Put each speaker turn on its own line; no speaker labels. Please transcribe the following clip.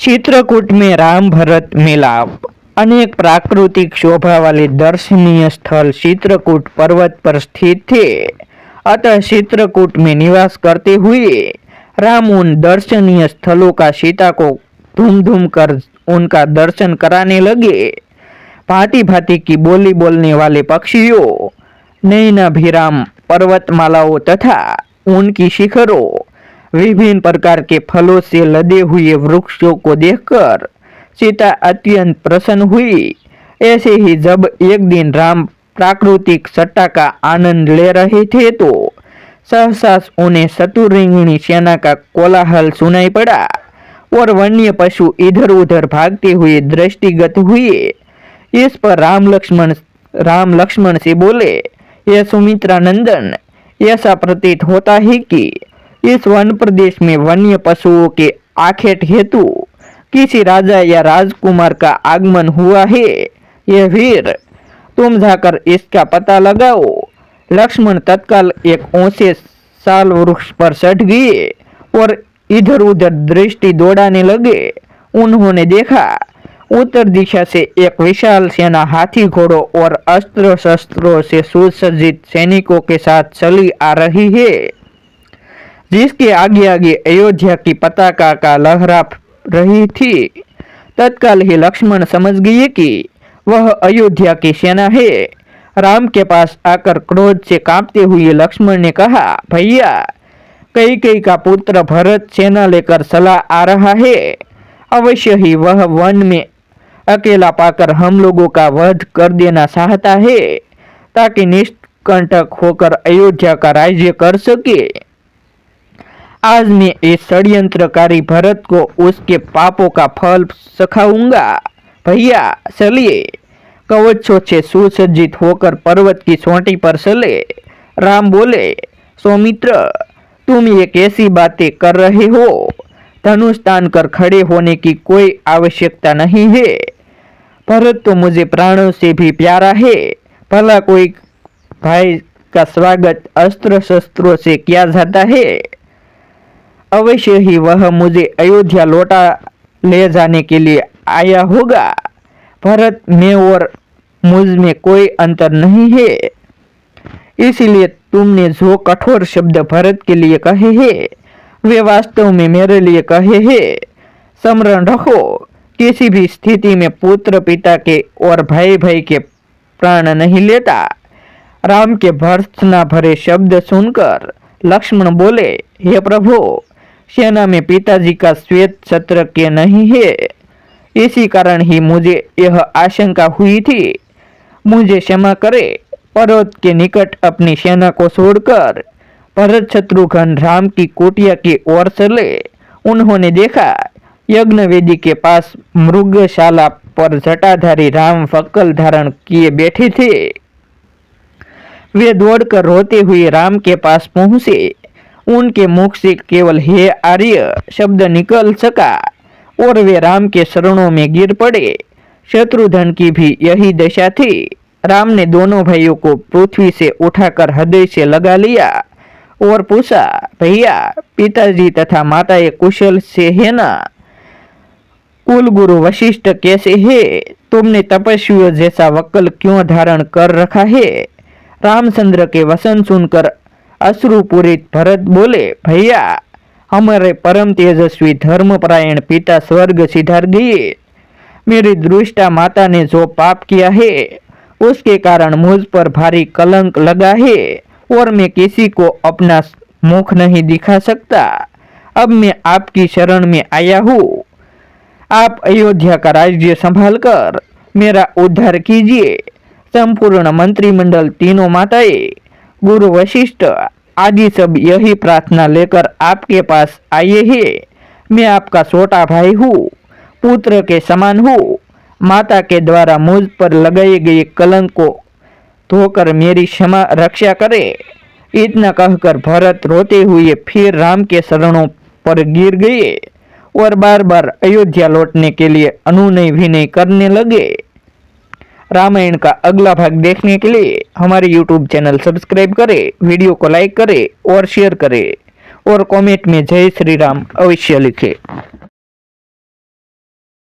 चित्रकूट में राम भरत मिलाप। अनेक प्राकृतिक शोभा वाले दर्शनीय स्थल चित्रकूट पर्वत पर स्थित थे। अतः चित्रकूट में निवास करते हुए राम उन दर्शनीय स्थलों का सीता को धूम धूम कर उनका दर्शन कराने लगे। भांति भांति की बोली बोलने वाले पक्षियों, नयनाभिराम पर्वतमालाओं तथा उनकी शिखरों, विभिन्न प्रकार के फलों से लदे हुए वृक्षों को देखकर सीता अत्यंत प्रसन्न हुई। ऐसे ही जब एक दिन राम प्राकृतिक सट्टा का आनंद ले रहे थे तो सहसा उन्हें शत्रुंगिणी सेना का कोलाहल सुनाई पड़ा और वन्य पशु इधर उधर भागते हुए दृष्टिगत हुए। इस पर राम लक्ष्मण से बोले, यह सुमित्रा नंदन, ऐसा प्रतीत होता है कि इस वन प्रदेश में वन्य पशुओं के आखेट हेतु किसी राजा या राजकुमार का आगमन हुआ है। यह वीर, तुम जाकर इसका पता लगाओ। लक्ष्मण तत्काल एक ऊंचे साल वृक्ष पर चढ़ गए और इधर उधर दृष्टि दौड़ाने लगे। उन्होंने देखा उत्तर दिशा से एक विशाल सेना हाथी घोड़ों और अस्त्र शस्त्रों से सुसज्जित सैनिकों के साथ चली आ रही है, जिसके आगे आगे अयोध्या की पताका का लहरा रही थी। तत्काल ही लक्ष्मण समझ गए कि वह अयोध्या की सेना है। राम के पास आकर क्रोध से कांपते हुए लक्ष्मण ने कहा, भैया, कैकेयी का पुत्र भरत सेना लेकर चला आ रहा है। अवश्य ही वह वन में अकेला पाकर हम लोगों का वध कर देना चाहता है, ताकि निष्कंटक होकर अयोध्या का राज्य कर सके। आज मैं इस षड्यंत्रकारी भरत को उसके पापों का फल चखाऊंगा। भैया चलिए, कवचों से सुसज्जित होकर पर्वत की चोटी पर चले। राम बोले, सौमित्र, तुम ये कैसी बातें कर रहे हो? धनुष तान कर खड़े होने की कोई आवश्यकता नहीं है। भरत तो मुझे प्राणों से भी प्यारा है। भला कोई भाई का स्वागत अस्त्र शस्त्रों से किया जाता है? अवश्य ही वह मुझे अयोध्या लौटा ले जाने के लिए आया होगा। भरत में और मुझ में कोई अंतर नहीं है। इसीलिए तुमने जो कठोर शब्द भरत के लिए कहे हैं, वे वास्तव में मेरे लिए कहे हैं। स्मरण रखो, किसी भी स्थिति में पुत्र पिता के और भाई भाई के प्राण नहीं लेता। राम के भर्त्सना भरे शब्द सुनकर लक्ष्मण बोले, हे प्रभु, सेना में पिताजी का श्वेत छत्र के नहीं है। इसी कारण ही मुझे यह आशंका हुई थी। मुझे क्षमा करे। पर्वत के निकट अपनी सेना को छोड़कर भरत शत्रुघ्न राम की कुटिया की ओर चले। उन्होंने देखा यज्ञ वेदी के पास मृगशाला पर जटाधारी राम वक्कल धारण किए बैठे थे। वे दौड़कर रोते हुए राम के पास पहुंचे। उनके मुख से केवल हे आर्य शब्द निकल सका और वे राम के शरणों में गिर पड़े। शत्रुघ्न की भी यही दशा थी। राम ने दोनों भाइयों को पृथ्वी से उठाकर हृदय से लगा लिया और पूछा, भैया, पिताजी तथा माताएं कुशल से है ना? कुल गुरु वशिष्ठ कैसे है? तुमने तपस्वियों जैसा वक्कल क्यों धारण कर रखा है? रामचंद्र के वचन सुनकर अश्रुपूरित भरत बोले, भैया, हमारे परम तेजस्वी धर्मपरायण पिता स्वर्ग सिधार गए। मेरी दृष्टा माता ने जो पाप किया है उसके कारण मुझ पर भारी कलंक लगा है और मैं किसी को अपना मुख नहीं दिखा सकता। अब मैं आपकी शरण में आया हूँ। आप अयोध्या का राज्य संभालकर मेरा उद्धार कीजिए। संपूर्ण मंत्रिमंडल, तीनों माताएं, गुरु वशिष्ठ आदि सब यही प्रार्थना लेकर आपके पास आए हैं। मैं आपका छोटा भाई हूँ, पुत्र के समान हूँ। माता के द्वारा मुझ पर लगाए गए कलंक को धोकर मेरी क्षमा रक्षा करे। इतना कहकर भरत रोते हुए फिर राम के शरणों पर गिर गए और बार बार अयोध्या लौटने के लिए अनुनय विनय करने लगे। रामायण का अगला भाग देखने के लिए हमारे YouTube चैनल सब्सक्राइब करें, वीडियो को लाइक करें और शेयर करें और कमेंट में जय श्री राम अवश्य लिखें।